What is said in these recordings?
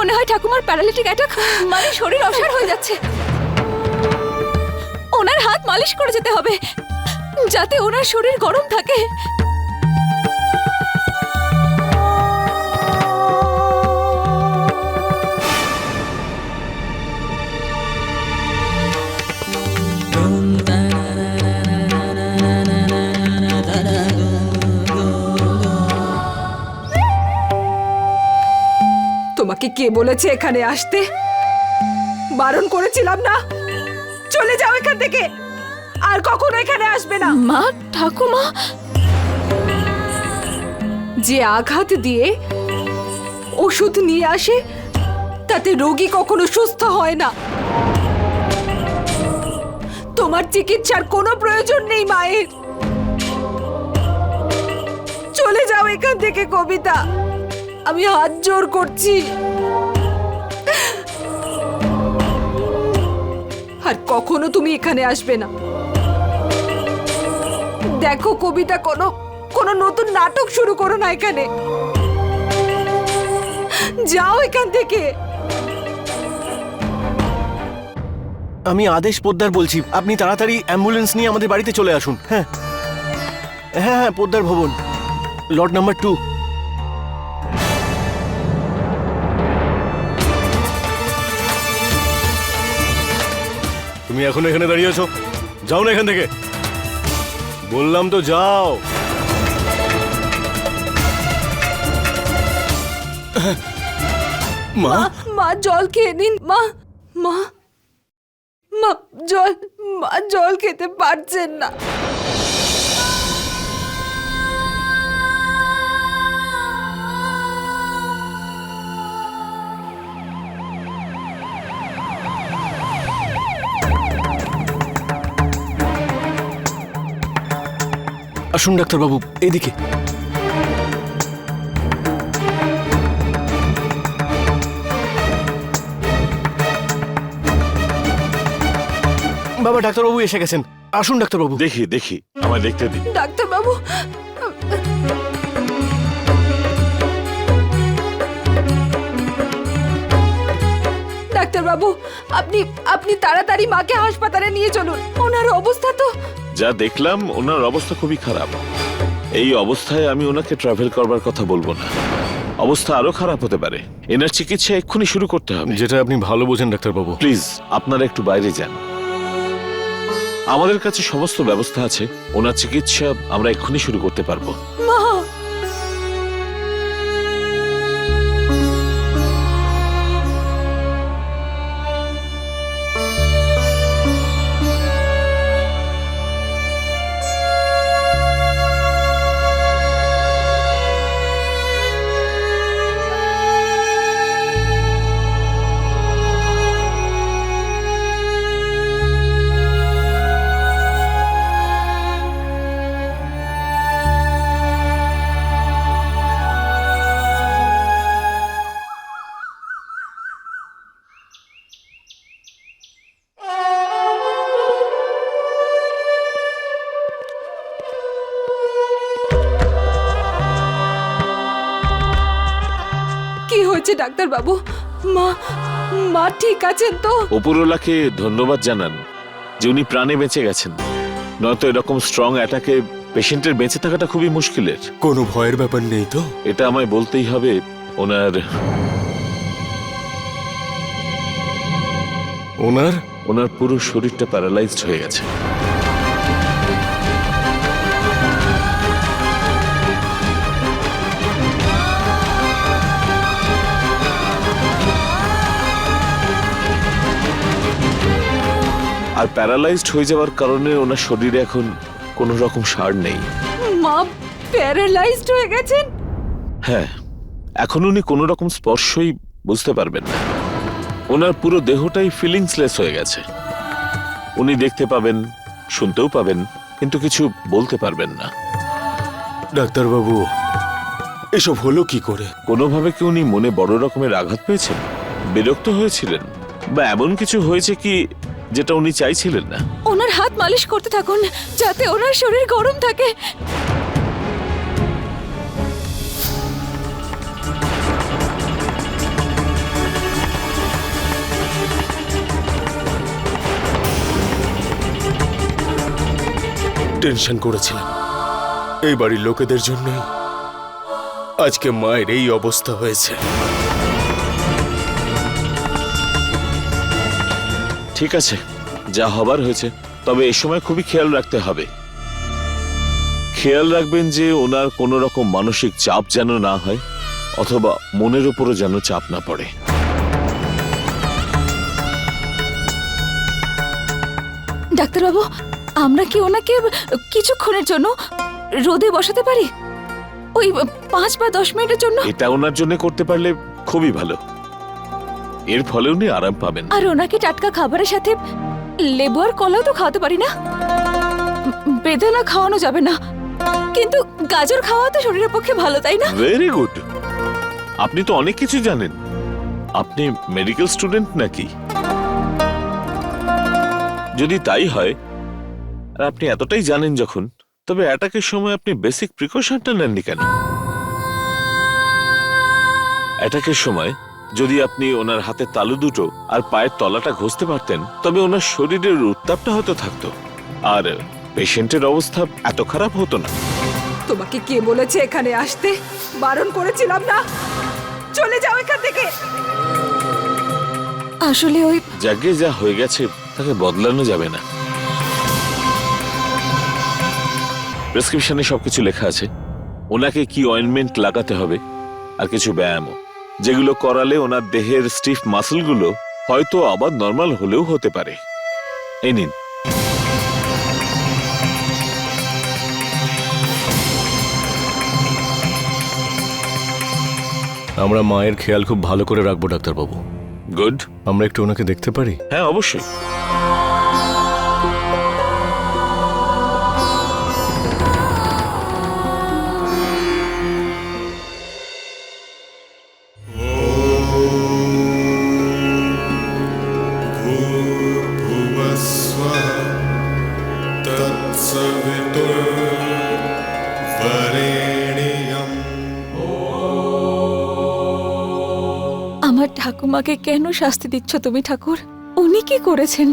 মনে হয় ঠাকুমার প্যারালিটিক অ্যাটাক, মানে শরীর অসাড় হয়ে যাচ্ছে। ওনার হাত মালিশ করে যেতে হবে যাতে ওনার শরীর গরম থাকে। তোমাকে কে বলেছে এখানে আসতে? বারণ করেছিলাম না? চলে যাও এখান থেকে, আর কখনো এখানে আসবে না। মা, ঠাকুমা। যে আঘাত দিয়ে ওষুধ নিয়ে আসে তাতে রোগী কখনো সুস্থ হয় না। তোমার চিকিৎসার কোনো প্রয়োজন নেই মায়ের। চলে যাও এখান থেকে কবিতা, আমি হাত জোর করছি। আর কখনো তুমি এখানে আসবে না। দেখো কবিতা, কোনো নতুন নাটক শুরু করো না এখানে। যাও এখান থেকে। আমি আদেশ পোদ্দার বলছি, আপনি তাড়াতাড়ি অ্যাম্বুলেন্স নিয়ে আমাদের বাড়িতে চলে আসুন। হ্যাঁ হ্যাঁ হ্যাঁ, পোদ্দার ভবন, লট নাম্বার 2। তুমি এখন এখানে দাঁড়িয়ে আছো, যাও না এখান থেকে, বললাম তো যাও। মা, মা জল খেয়ে নিন। মা মা মা জল, মা জল খেতে পারছেন না। আসুন ডাক্তারবাবু, এদিকে। বাবা, ডাক্তারবাবু এসে গেছেন। আসুন ডাক্তারবাবু। দেখি দেখি, আমায় দেখতে দিন। ডাক্তারবাবু, ডাক্তারবাবু, আপনি আপনি তাড়াতাড়ি মাকে হাসপাতালে নিয়ে চলুন। ওনার অবস্থা তো। যা দেখলাম ওনার অবস্থা খুবই খারাপ। এই অবস্থায় আমি ওনাকে ট্রাভেল করবার কথা বলবো না, অবস্থা আরো খারাপ হতে পারে। এনার চিকিৎসা এক্ষুনি শুরু করতে হবে। যেটা আপনি ভালো বোঝেন ডাক্তারবাবু। প্লিজ আপনারা একটু বাইরে যান, আমাদের কাছে সমস্ত ব্যবস্থা আছে। ওনার চিকিৎসা আমরা এক্ষুনি শুরু করতে পারবো। মা, কি হয়েছে ডাক্তারবাবু? মা মা ঠিক আছেন তো? উপরওয়ালাকে ধন্যবাদ জানান যে উনি প্রাণে বেঁচে গেছেন, নয়তো এরকম স্ট্রং অ্যাটাকে পেশেন্টের বেঁচে থাকাটা খুবই মুশকিলের। কোনো ভয়ের ব্যাপার নেই তো? এটা আমায় বলতেই হবে, ওনার ওনার ওনার পুরো শরীরটা প্যারালাইজড হয়ে গেছে। আর প্যারালাইজড হয়ে যাওয়ার কারণে ওনার শরীরে এখন কোনো রকম সাড় নেই। মা প্যারালাইজড হয়ে গেছেন? হ্যাঁ, এখন উনি কোনো রকম স্পর্শই বুঝতে পারবেন না। ওনার পুরো দেহটাই ফিলিংসলেস হয়ে গেছে। উনি দেখতে পাবেন, শুনতেও পাবেন, কিন্তু কিছু বলতে পারবেন না। ডাক্তারবাবু, এসব হলো কি করে? কোনোভাবে কি উনি মনে বড় রকমের আঘাত পেয়েছেন, বিরক্ত হয়েছিলেন, বা এমন কিছু হয়েছে কি যেটা উনি চাইছিলেন না? ওনার হাত মালিশ করতে থাকুন যাতে ওনার শরীর গরম থাকে। টেনশন করেছিলাম। এই বাড়ির লোকেদের জন্যই আজকে মায়ের এই অবস্থা হয়েছে। ঠিক আছে, যা হবার হয়েছে। তবে এ সময় খুবই খেয়াল রাখতে হবে। খেয়াল রাখবেন যে ওনার কোনো রকম মানসিক চাপ যেন না হয়, অথবা মনের উপরও যেন চাপ না পড়ে। ডাক্তারবাবু, আমরা কি ওনাকে কিছুক্ষণের জন্য রোদে বসাতে পারি? ওই 5 বা 10 মিনিটের জন্য। এটা ওনার জন্য করতে পারলে খুবই ভালো। এর ফলে উনি আরাম পাবেন। আর ওনাকে টাটকা খাবারের সাথে লেবু আর কলাও তো খাওয়াতে পারি না? বেদানা খাওয়ানো যাবে না, কিন্তু গাজর খাওয়া তো শরীরের পক্ষে ভালো, তাই না? Very good. আপনি তো অনেক কিছু জানেন। আপনি মেডিকেল স্টুডেন্ট নাকি? যদি তাই হয়, আর আপনি এতটাই জানেন যখন, তবে অ্যাটাকের সময় আপনি বেসিক প্রিকশনটা নেননি কেন? অ্যাটাকের সময় যদি আপনি ওনার হাতের তালু দুটো আর পায়ের তলাটা ঘষতে পারতেন, তবে ওনার শরীরের উত্তাপটা হয়তো থাকতো, আর পেশেন্টের অবস্থা এত খারাপ হতো না। তোমাকে কে বলেছে এখানে আসতে? বারণ করেছিলাম না? চলে যাও এখান থেকে। আসলে ওই যাকে যা হয়ে গেছে তাকে বদলানো যাবে না। প্রেসক্রিপশনে সবকিছু লেখা আছে। ওনাকে কি অয়েন্টমেন্ট লাগাতে হবে, আর কিছু ব্যায়ামও, যেগুলো করালে ওনার দেহের স্টিফ মাসলগুলো হয়তো আবার নর্মাল হলেও হতে পারে। এই নিন। আমরা মায়ের খেয়াল খুব ভালো করে রাখবো ডাক্তারবাবু। গুড। আমরা একটু ওনাকে দেখতে পারি? হ্যাঁ, অবশ্যই। আমার ঠাকুমাকে কেন শাস্তি দিচ্ছ তুমি ঠাকুর? উনি কি করেছেন?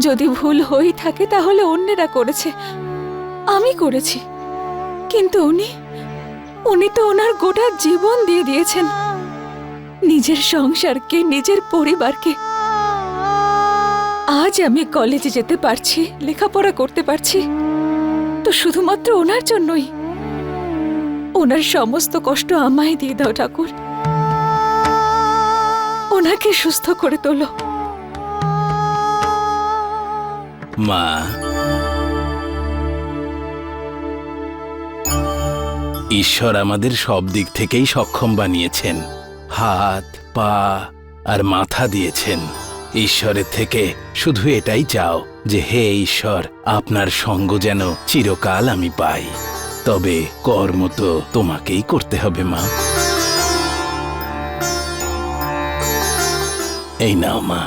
যদি ভুল হয়ে থাকে তাহলে অন্যেরা করেছে, আমি করেছি। কিন্তু উনি তো ওনার গোটা জীবন দিয়ে দিয়েছেন, নিজের সংসারকে, নিজের পরিবারকে। আজ আমি কলেজে যেতে পারছি, লেখাপড়া করতে পারছি, তো শুধুমাত্র ওনার জন্যই। ওনার সমস্ত কষ্ট আমায় দিয়ে দাও ঠাকুর। ওনাকে সুস্থ করে তোলো। মা, ঈশ্বর আমাদের সব দিক থেকেই সক্ষম বানিয়েছেন। হাত, পা আর মাথা দিয়েছেন। ঈশ্বরের থেকে শুধু এটাই চাও যে হে ঈশ্বর, আপনার সঙ্গ যেন চিরকাল আমি পাই। তবে কর্ম তো তোমাকেই করতে হবে মা। এই নাও মা,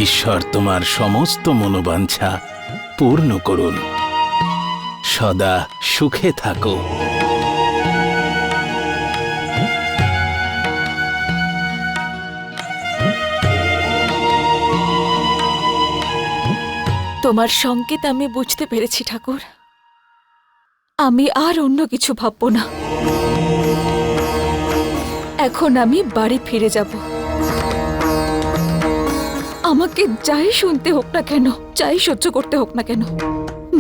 ঈশ্বর তোমার সমস্ত মনোবাঞ্ছা পূর্ণ করুন। সদা সুখে থাকো। তোমার সংকেত আমি বুঝতে পেরেছি ঠাকুর। আমি আর অন্য কিছু ভাববো না। এখন আমি বাড়ি ফিরে যাব। আমাকে যাই শুনতে হোক না কেন, যাই সহ্য করতে হোক না কেন,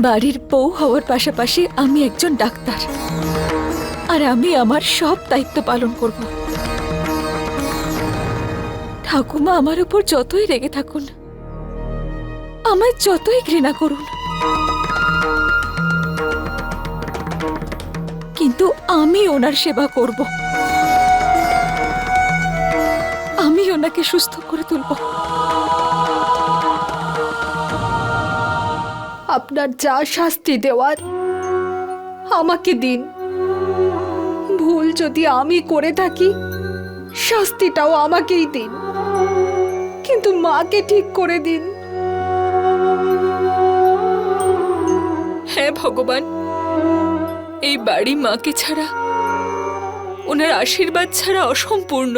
বাড়ির বউ হওয়ার পাশাপাশি আমি একজন ডাক্তার, আর আমি আমার সব দায়িত্ব পালন করব। ঠাকুমা আমার উপর যতই রেগে থাকুন, আমায় যতই ঘৃণা করুন, কিন্তু আমি ওনার সেবা করব। আমি ওনাকে সুস্থ করে তুলব। আপনার যা শাস্তি দেওয়ার আমাকে দিন। ভুল যদি আমি করে থাকি, শাস্তিটাও আমাকেই দিন, কিন্তু মাকে ঠিক করে দিন। হ্যাঁ ভগবান, এই বাড়ি মাকে ছাড়া, ওনার আশীর্বাদ ছাড়া অসম্পূর্ণ।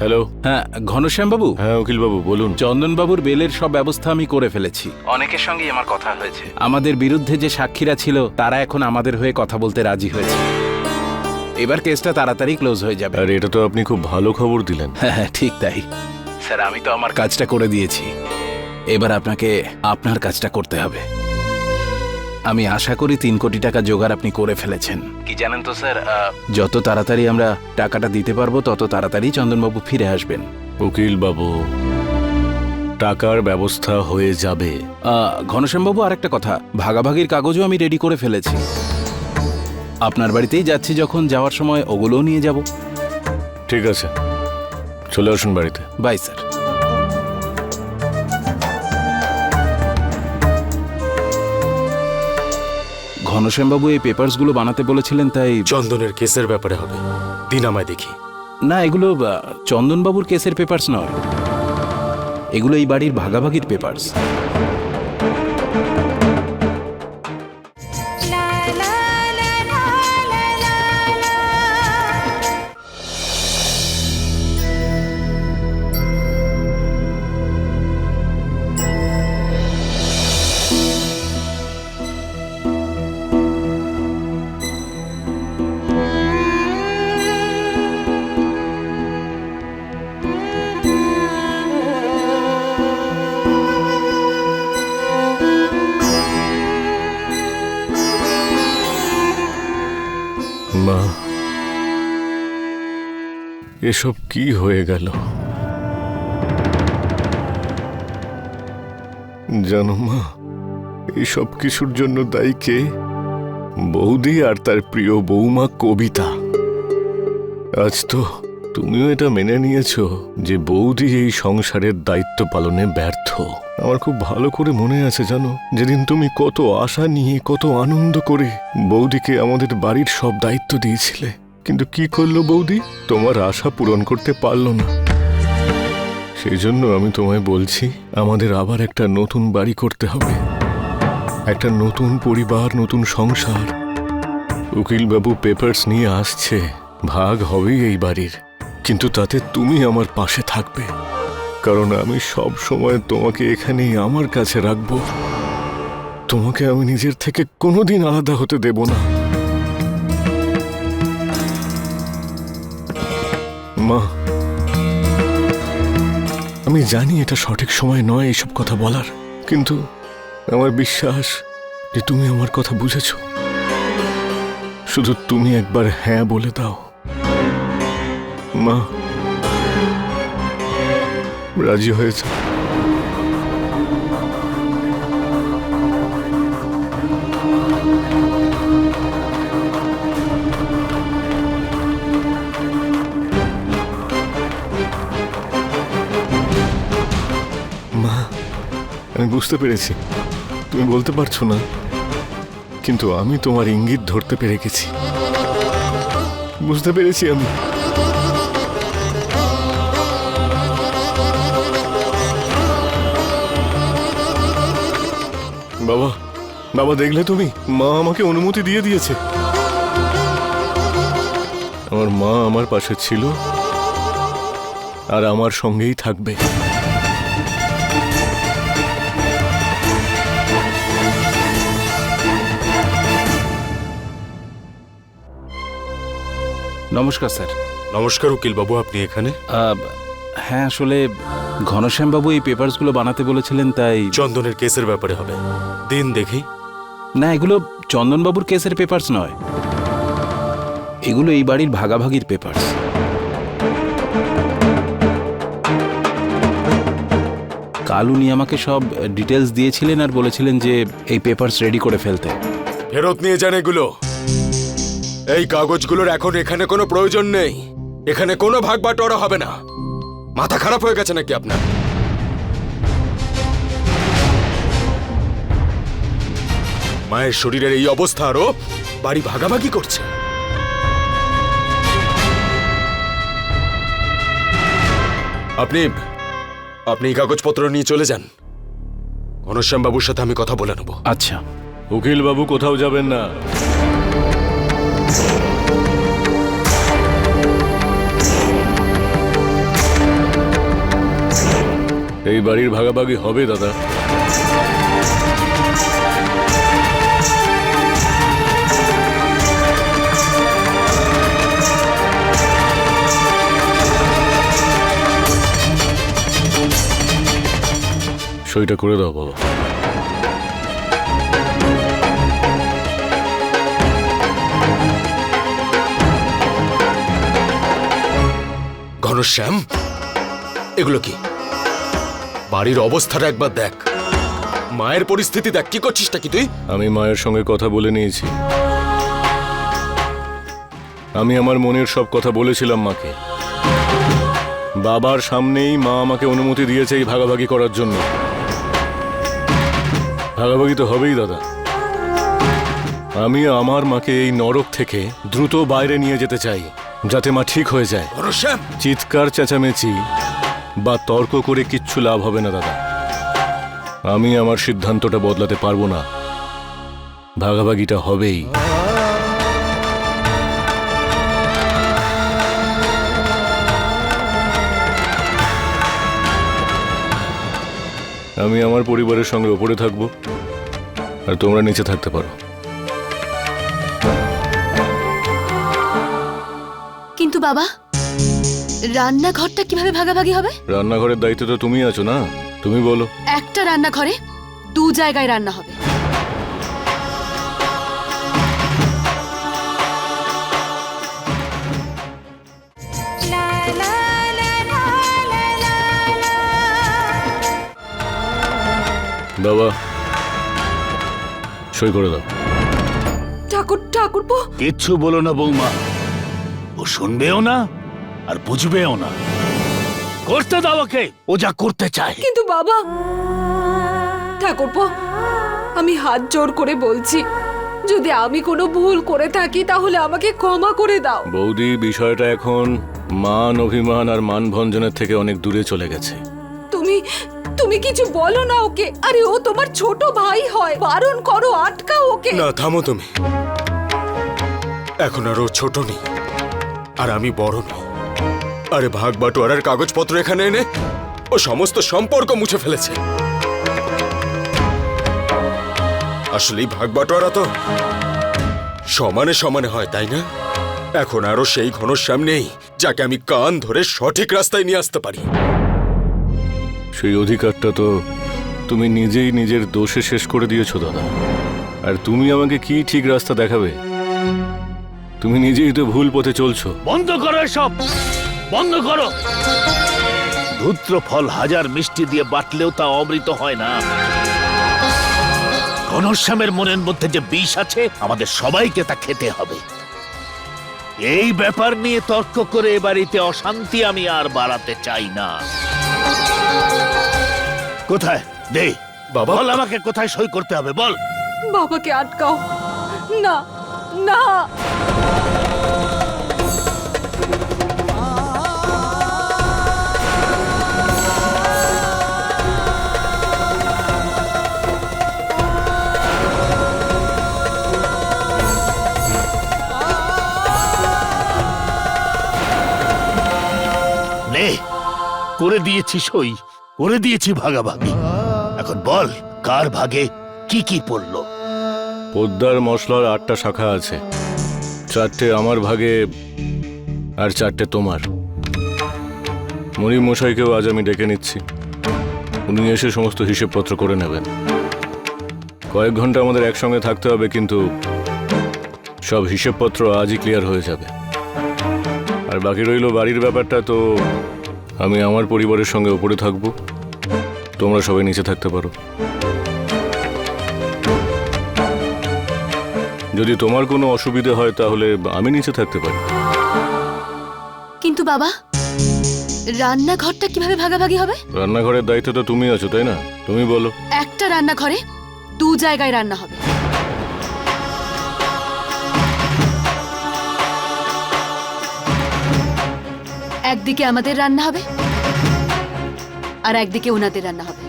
হ্যালো। হ্যাঁ ঘনশ্যাম বাবু, হ্যাঁ উকিল বাবু বলুন। চন্দন বাবুর বেলের সব ব্যবস্থা আমি করে ফেলেছি। অনেকের সঙ্গেই আমার কথা হয়েছে। আমাদের বিরুদ্ধে যে সাক্ষীরা ছিল তারা এখন আমাদের হয়ে কথা বলতে রাজি হয়েছে। এবার কেসটা তাড়াতাড়ি ক্লোজ হয়ে যাবে। আর এটা তো আপনি খুব ভালো খবর দিলেন। হ্যাঁ ঠিক তাই স্যার, আমি তো আমার কাজটা করে দিয়েছি, এবার আপনাকে আপনার কাজটা করতে হবে। আমি আশা করি 3 কোটি টাকা জোগাড় আপনি করে ফেলেছেন। কি জানেন তো স্যার, যত তাড়াতাড়ি আমরা টাকাটা দিতে পারবো তত তাড়াতাড়ি চন্দনবাবু ফিরে আসবেন। উকিল বাবু, টাকার ব্যবস্থা হয়ে যাবে। ঘনশ্যামবাবু আরেকটা কথা, ভাগাভাগির কাগজও আমি রেডি করে ফেলেছি। আপনার বাড়িতেই যাচ্ছি যখন, যাওয়ার সময় ওগুলোও নিয়ে যাব। ঠিক আছে, চলে আসুন বাড়িতে। By sir. ঘনশ্যামবাবু এই পেপারসগুলো বানাতে বলেছিলেন, তাই চন্দনের কেসের ব্যাপারে হবে, দিন আমায় দেখি। না, এগুলো চন্দনবাবুর কেসের পেপারস নয়, এগুলো এই বাড়ির ভাগাভাগির পেপারস। মা, এসব কি হয়ে গেল? জানো মা, এই সব কিছুর জন্য দায়ী কে? বৌদি আর তার প্রিয় বৌমা কবিতা। আজ তো তুমিও এটা মেনে নিয়েছো যে বৌদি এই সংসারের দায়িত্ব পালনে ব্যর্থ। আমার খুব ভালো করে মনে আছে জানো, যেদিন তুমি কত আশা নিয়ে কত আনন্দ করে বৌদিকে আমাদের বাড়ির সব দায়িত্ব দিয়েছিলে, কিন্তু কি করলো বৌদি? তোমার আশা পূরণ করতে পারলো না। সেই জন্য আমি তোমায় বলছি, আমাদের আবার একটা নতুন বাড়ি করতে হবে, একটা নতুন পরিবার, নতুন সংসার। উকিলবাবু পেপারস নিয়ে আসছে, ভাগ হবেই এই বাড়ির, কিন্তু তাতে তুমি আমার পাশে থাকবে, কারণ আমি সব সময় তোমাকে এখানেই আমার কাছে রাখবো। তোমাকে আমি নিজের থেকে কোনোদিন আলাদা হতে দেব না। মা, আমি জানি এটা সঠিক সময় নয় এসব কথা বলার, কিন্তু আমার বিশ্বাস যে তুমি আমার কথা বুঝেছ। শুধু তুমি একবার হ্যাঁ বলে দাও মা, রাজি হয়েছে। মা, আমি বুঝতে পেরেছি তুমি বলতে পারছো না, কিন্তু আমি তোমার ইঙ্গিত ধরতে পেরে গেছি, বুঝতে পেরেছি আমি। বাবা, বাবা দেখলে তুমি, মা আমাকে অনুমতি দিয়ে দিয়েছে। আমার মা আমার পাশে ছিল আর আমার সঙ্গেই থাকবে। নমস্কার স্যার। নমস্কার উকিল বাবু, আপনি এখানে? হ্যাঁ, আসলে ঘনশ্যামবাবু এই পেপারসগুলো বানাতে বলেছিলেন, তাই। চন্দনের কেসের ব্যাপারে হবে, দিন দেখি। না, এগুলো চন্দনবাবুর কেসের পেপারস নয়, এগুলো এই বাড়ির ভাগাভাগির পেপারস। কাল উনি আমাকে সব ডিটেলস দিয়েছিলেন আর বলেছিলেন যে এই পেপারস রেডি করে ফেলতে। ফেরত নিয়ে যান এগুলো। এই কাগজগুলোর এখন এখানে কোনো প্রয়োজন নেই। এখানে কোনো ভাগ বাটোয়ারা হবে না। মাথা খারাপ হয়ে গেছে নাকি আপনার? মায়ের শরীরের এই অবস্থা, আরো বাড়ি ভাগাভাগি করছে। আপনি আপনি এই কাগজপত্র নিয়ে চলে যান। ঘনশ্যাম বাবুর সাথে আমি কথা বলে নেব। আচ্ছা। উকিল বাবু কোথাও যাবেন না। এই বাড়ির ভাগাভাগি হবে দাদা। সইটা করে দাও বাবা। ঘনশ্যাম, এগুলো কি? বাড়ির অবস্থাটা একবার দেখ, মায়ের পরিস্থিতি দেখ। কি করছিসটা কি তুই? আমি মায়ের সঙ্গে কথা বলে নিয়েছি। আমি আমার মনের সব কথা বলেছিলাম মাকে। বাবার সামনেই মা আমাকে অনুমতি দিয়েছে এই ভাগাভাগি করার জন্য। ভাগাভাগি তো হবেই দাদা। আমি আমার মাকে এই নরক থেকে দ্রুত বাইরে নিয়ে যেতে চাই, যাতে মা ঠিক হয়ে যায়। ঘনশ্যাম, চিৎকার চেঁচামেচি বা তর্ক করে কিচ্ছু লাভ হবে না দাদা। আমি আমার সিদ্ধান্তটা বদলাতে পারবো না। ভাগাভাগিটা হবেই। আমি আমার পরিবারের সঙ্গে ওপরে থাকবো, আর তোমরা নিচে থাকতে পারো। কিন্তু বাবা, রান্নাঘরটা কিভাবে ভাগাভাগি হবে? রান্নাঘরের দায়িত্ব তো তুমি আছো না, তুমি বলো। একটা রান্নাঘরে 2 জায়গায় রান্না হবে। বাবা, সই করে দাও। ঠাকুরপো, কিচ্ছু বলো না বৌমা, ও শুনবেও না আর বুঝবেও না। করতে দাও ওকে, ও যা করতে চায়। কিন্তু বাবা, ঠাকুরপো, আমি হাত জোর করে বলছি, যদি আমি কোনো ভুল করে থাকি তাহলে আমাকে ক্ষমা করে দাও। বৌদি, বিষয়টা এখন মান অভিমান আর মানভঞ্জনের থেকে অনেক দূরে চলে গেছে। তুমি কিছু বলো না ওকে। আরে ও তোমার ছোট ভাই হয়, বারণ করো, আটকাও ওকে। না থামো তুমি। এখন আর ও ছোট নেই, আর আমি বড় নই। আরে ভাগ বাটোয়ারার কাগজপত্র এখানে এনে ও সমস্ত সম্পর্ক মুছে ফেলেছে। আসলে ভাগ বাটোয়ারা তো সমানে সমানে হয়, তাই না? এখন আরো সেই ঘনশ্যাম নেই যাকে আমি কান ধরে সঠিক রাস্তায় নিয়ে আসতে পারি। সেই অধিকারটা তো তুমি নিজেই নিজের দোষে শেষ করে দিয়েছো দাদা। আর তুমি আমাকে কি ঠিক রাস্তা দেখাবে? তুমি নিজেই তো ভুল পথে চলছো। বন্ধ করো এসব, বন্ধ করো। ধূত্র ফল হাজার মিষ্টি দিয়ে বাটলেও তা অমৃত হয় না। ঘনশ্যামের মনের মধ্যে যে বিষ আছে, আমাদের সবাইকে তা খেতে হবে। এই ব্যাপার নিয়ে তর্ক করে এ বাড়িতে অশান্তি আমি আর বাড়াতে চাই না। কোথায় দে বাবা। বল আমাকে, কোথায় সই করতে হবে বল। বাবাকে আটকাও না, না। নে, করে দিয়েছি সই, করে দিয়েছি ভাগাভাগি। এখন বল, কার ভাগে কি কি পড়লো? পোদ্দার মশলার 8টা শাখা আছে, 4টে আমার ভাগে আর 4টে তোমার। মনিম মশাইকেও আজ আমি ডেকে নিচ্ছি, উনি এসে সমস্ত হিসেবপত্র করে নেবেন। কয়েক ঘন্টা আমাদের একসঙ্গে থাকতে হবে, কিন্তু সব হিসেবপত্র আজই ক্লিয়ার হয়ে যাবে। আর বাকি রইল বাড়ির ব্যাপারটা, তো আমি আমার পরিবারের সঙ্গে উপরে থাকবো, তোমরা সবাই নিচে থাকতে পারো। যদি তোমার কোনো অসুবিধা হয় তাহলে আমি নিচে থাকতে পারি। কিন্তু বাবা, রান্নাঘরটা কিভাবে ভাগাভাগি হবে? রান্নাঘরের দায়িত্ব তো তুমি আছো, তাই না? তুমি বলো। একটা রান্নাঘরে 2 জায়গায় রান্না হবে। একদিকে আমাদের রান্না হবে, আর একদিকে ওনাদের রান্না হবে।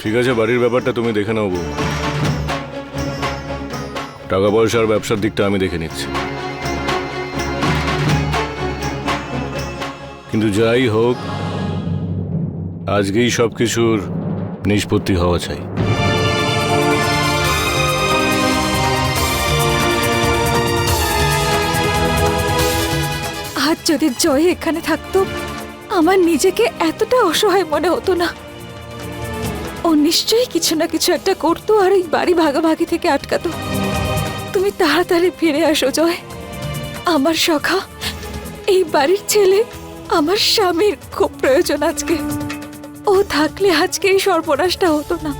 ঠিক আছে, বাড়ির ব্যাপারটা তুমি দেখে নাও বউ। টাকা পয়সা আর ব্যবসার দিকটা আমি দেখে নিচ্ছি। কিন্তু যাই হোক, আজকেই সবকিছুর নিষ্পত্তি হওয়া চাই। আজ যদি জয় এখানে থাকতো আমার নিজেকে এতটা অসহায় মনে হতো না। ও নিশ্চয়ই কিছু না কিছু একটা করতো আর এই বাড়ি ভাগাভাগি থেকে আটকাতো। তুমি তাড়াতাড়ি ফিরে আসো জয়। আমার সখা, এই বাড়ির ছেলে আমার স্বামীর খুব প্রয়োজন আজকে। ও থাকলে আজকে এই সর্বনাশটা হতো না।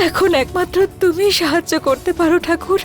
এখন একমাত্র তুমি সাহায্য করতে পারো ঠাকুর।